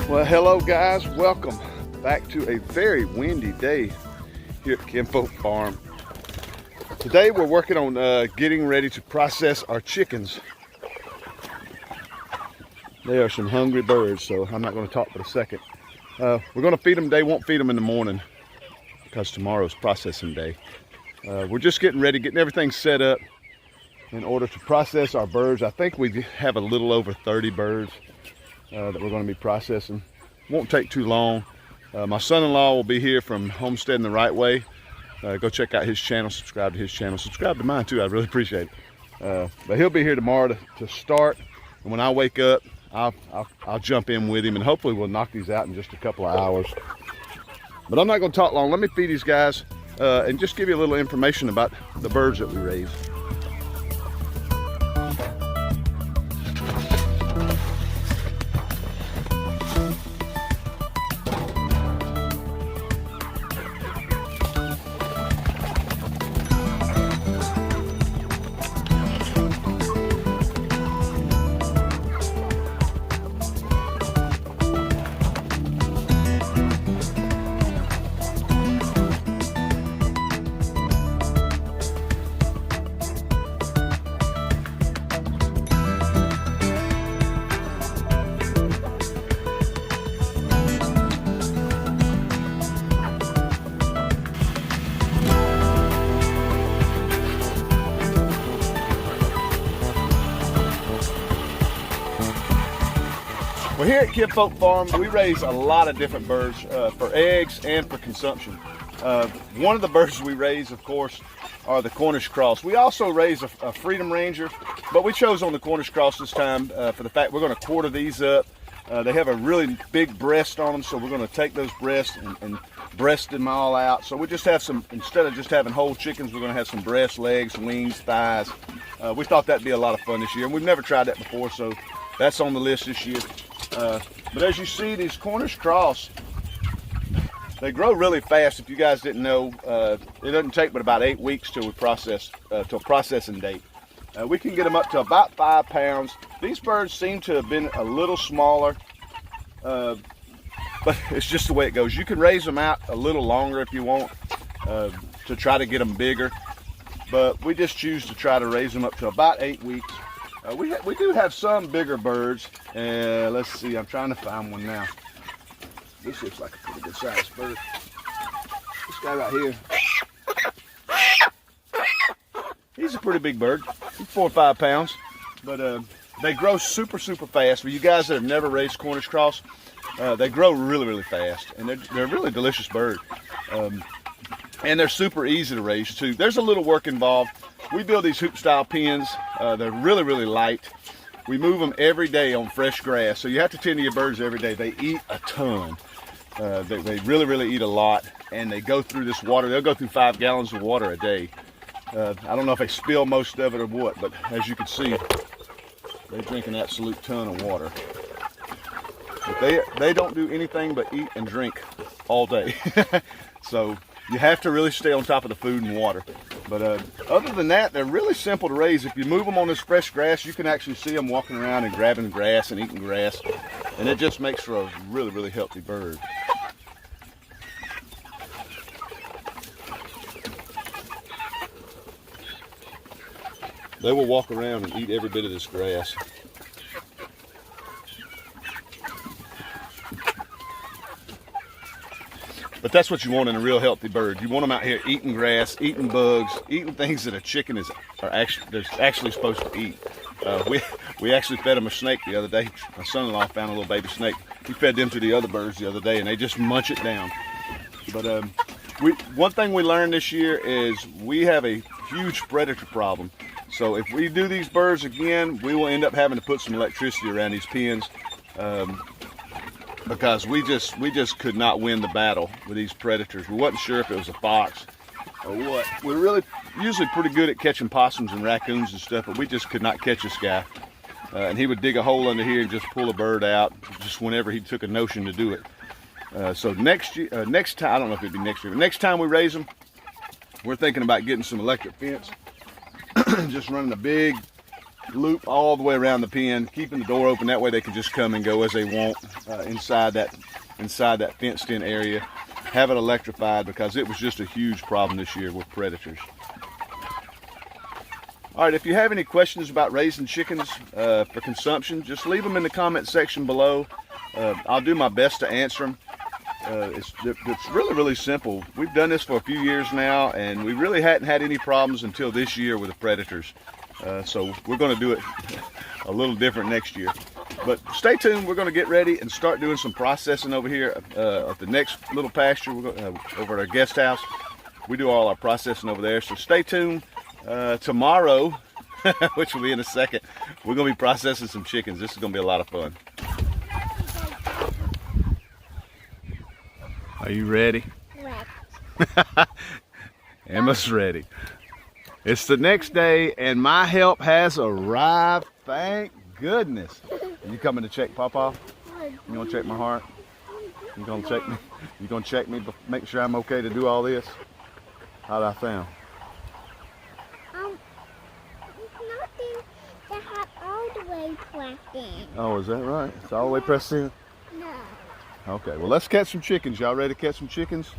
Well, hello guys, welcome back to a very windy day here at Kinfolk Farm. Today we're working on getting ready to process our chickens. They are some hungry birds, so I'm not going to talk for a second. We're going to feed them today, won't feed them in the morning because tomorrow's processing day. We're just getting ready, getting everything set up in order to process our birds. I think we have a little over 30 birds that we're going to be processing. Won't take too long. My son-in-law will be here from Homesteading the Right Way. Go check out his channel, subscribe to his channel, subscribe to mine too. I'd really appreciate it. But he'll be here tomorrow to start, and when I wake up, I'll jump in with him, and hopefully we'll knock these out in just a couple of hours. But I'm not going to talk long. Let me feed these guys and just give you a little information about the birds that we raise. Well, here at Kinfolk Farm, we raise a lot of different birds for eggs and for consumption. One of the birds we raise, of course, are the Cornish cross. We also raise a Freedom Ranger, but we chose on the Cornish cross this time for the fact we're going to quarter these up. They have a really big breast on them, so we're going to take those breasts and breast them all out. So we just have some, instead of just having whole chickens, we're going to have some breasts, legs, wings, thighs. We thought that'd be a lot of fun this year, and we've never tried that before, so that's on the list this year. But as you see, these Cornish cross, they grow really fast. If you guys didn't know, it doesn't take but about 8 weeks till we process, till processing date. We can get them up to about 5 pounds. These birds seem to have been a little smaller, but it's just the way it goes. You can raise them out a little longer if you want to try to get them bigger, but we just choose to try to raise them up to about 8 weeks. We do have some bigger birds. Let's see, I'm trying to find one now. This looks like a pretty good sized bird. This guy right here. He's a pretty big bird. He's 4 or 5 pounds. But they grow super fast. For you guys that have never raised Cornish cross, they grow really fast. And they're a really delicious bird. And they're super easy to raise too. There's a little work involved. We build these hoop style pens. They're really light. We move them every day on fresh grass. So you have to tend to your birds every day. They eat a ton. They really eat a lot. And they go through this water. They'll go through 5 gallons of water a day. I don't know if they spill most of it or what, but as you can see, they drink an absolute ton of water. But they don't do anything but eat and drink all day. So you have to really stay on top of the food and water. But other than that, they're really simple to raise. If you move them on this fresh grass, you can actually see them walking around and grabbing grass and eating grass. And it just makes for a really healthy bird. They will walk around and eat every bit of this grass. But that's what you want in a real healthy bird. You want them out here eating grass, eating bugs, eating things that a chicken is actually supposed to eat. We actually fed them a snake the other day. My son-in-law found a little baby snake. He fed them to the other birds the other day, and they just munch it down. But one thing we learned this year is we have a huge predator problem. So if we do these birds again, we will end up having to put some electricity around these pens. Because we just could not win the battle with these predators. We wasn't sure if it was a fox or what. We're really usually pretty good at catching possums and raccoons and stuff, but we just could not catch this guy. And he would dig a hole under here and just pull a bird out just whenever he took a notion to do it. So next time, I don't know if it'd be next year, but next time we raise them, we're thinking about getting some electric fence. Just running a big loop all the way around the pen, keeping the door open. That way they can just come and go as they want inside that fenced in area. Have it electrified because it was just a huge problem this year with predators. All right, if you have any questions about raising chickens for consumption, just leave them in the comment section below. I'll do my best to answer them. It's really simple. We've done this for a few years now, and we really hadn't had any problems until this year with the predators. So we're going to do it a little different next year. But stay tuned. We're going to get ready and start doing some processing over here at the next little pasture. We're going, over at our guest house. We do all our processing over there. So stay tuned. Tomorrow, which will be in a second, we're going to be processing some chickens. This is going to be a lot of fun. Are you ready? Ready. Emma's ready. It's the next day and my help has arrived. Thank goodness. Are you coming to check Papa? You gonna check my heart? You gonna check me? You gonna check me, make sure I'm okay to do all this? How'd I sound? Nothing to have all the way pressed in. Oh, is that right? It's all the way pressed in? No. Okay, well let's catch some chickens. Y'all ready to catch some chickens?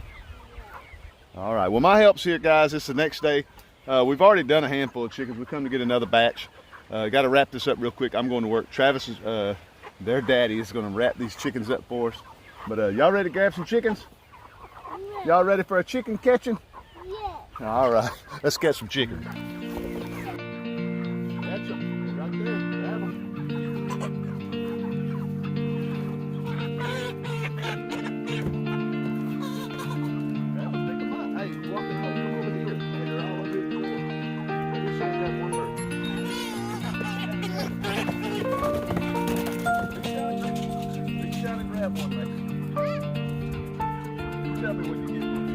All right, well my help's here, guys. It's the next day. We've already done a handful of chickens. We come to get another batch. Got to wrap this up real quick. I'm going to work. Travis is, their daddy is going to wrap these chickens up for us. But y'all ready to grab some chickens? Y'all ready for a chicken catching? Yeah. All right, let's catch some chickens. Catch them right there. Grab them. Grab them, pick them up. Hey, walk them over here. They're all over here. Just grab one bird. Reach down and grab one, Max. Tell me when you get one.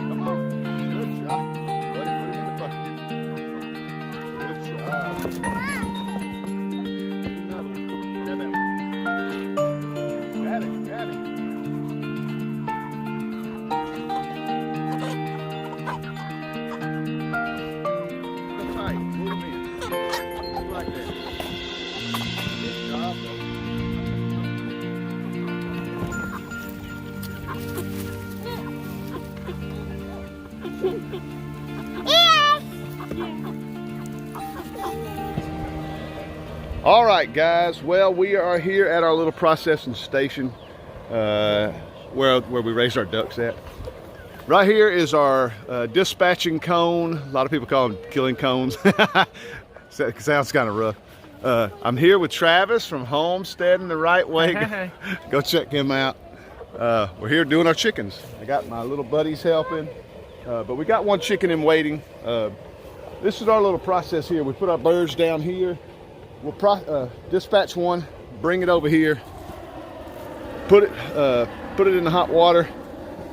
Come on. Good job. Buddy, put it in the bucket. Good job. Another one. Grab that one. Grab it. Grab it. Go tight. Move them in. Just like that. Good job, though. All right, guys. Well, we are here at our little processing station where we raise our ducks at. Right here is our dispatching cone. A lot of people call them killing cones. Sounds kind of rough. I'm here with Travis from Homesteading the Right Way. Go check him out. We're here doing our chickens. I got my little buddies helping, but we got one chicken in waiting. This is our little process here. We put our birds down here. We'll dispatch one, bring it over here, put it in the hot water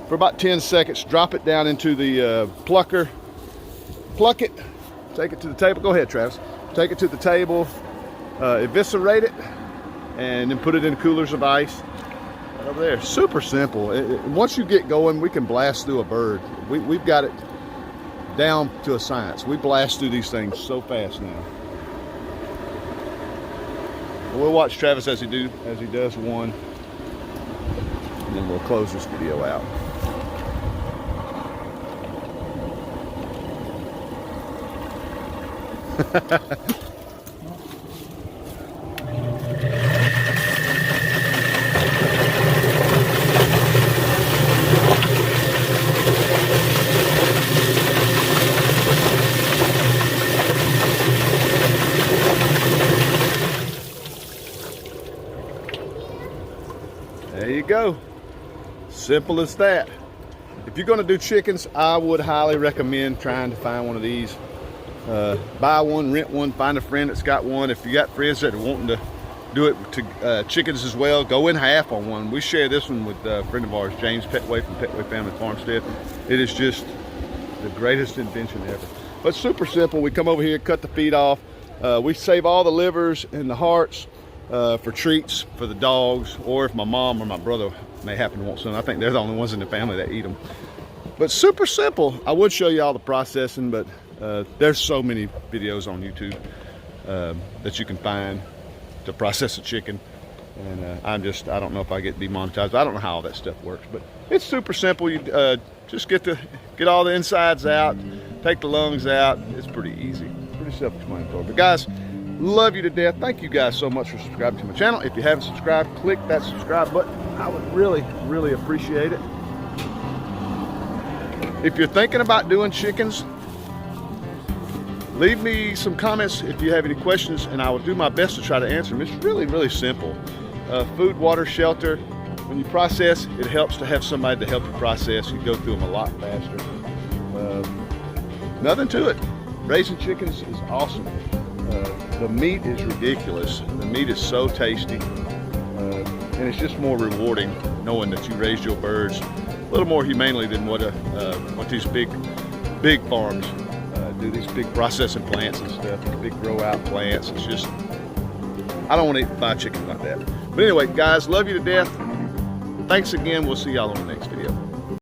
for about 10 seconds, drop it down into the plucker, pluck it, take it to the table. Go ahead, Travis. Take it to the table, eviscerate it, and then put it in coolers of ice. Right over there. Super simple. Once you get going, we can blast through a bird. We've got it down to a science. We blast through these things so fast now. We'll watch Travis as he does one, and then we'll close this video out. There you go. Simple as that. If you're going to do chickens, I would highly recommend trying to find one of these. Buy one, rent one, find a friend that's got one. If you got friends that are wanting to do it to chickens as well, go in half on one. We share this one with a friend of ours, James Petway from Petway Family Farmstead. It is just the greatest invention ever. But super simple. We come over here, cut the feet off. We save all the livers and the hearts for treats for the dogs, or if my mom or my brother may happen to want some. I think they're the only ones in the family that eat them. But super simple. I would show you all the processing, but there's so many videos on YouTube. that you can find to process a chicken. And I don't know if I get demonetized. I don't know how all that stuff works, but it's super simple. You just get all the insides out, take the lungs out. It's pretty easy, pretty self-explanatory. But guys, love you to death. Thank you guys so much for subscribing to my channel. If you haven't subscribed, click that subscribe button. I would really, really appreciate it. If you're thinking about doing chickens, leave me some comments if you have any questions, and I will do my best to try to answer them. It's really, really simple. Food, water, shelter. When you process, it helps to have somebody to help you process. You go through them a lot faster. Nothing to it. Raising chickens is awesome. The meat is ridiculous. The meat is so tasty. And it's just more rewarding knowing that you raised your birds a little more humanely than what these big farms do. These big processing plants and stuff, these big grow out plants. It's just, I don't want to buy chickens like that. But anyway, guys, love you to death. Thanks again. We'll see y'all on the next video.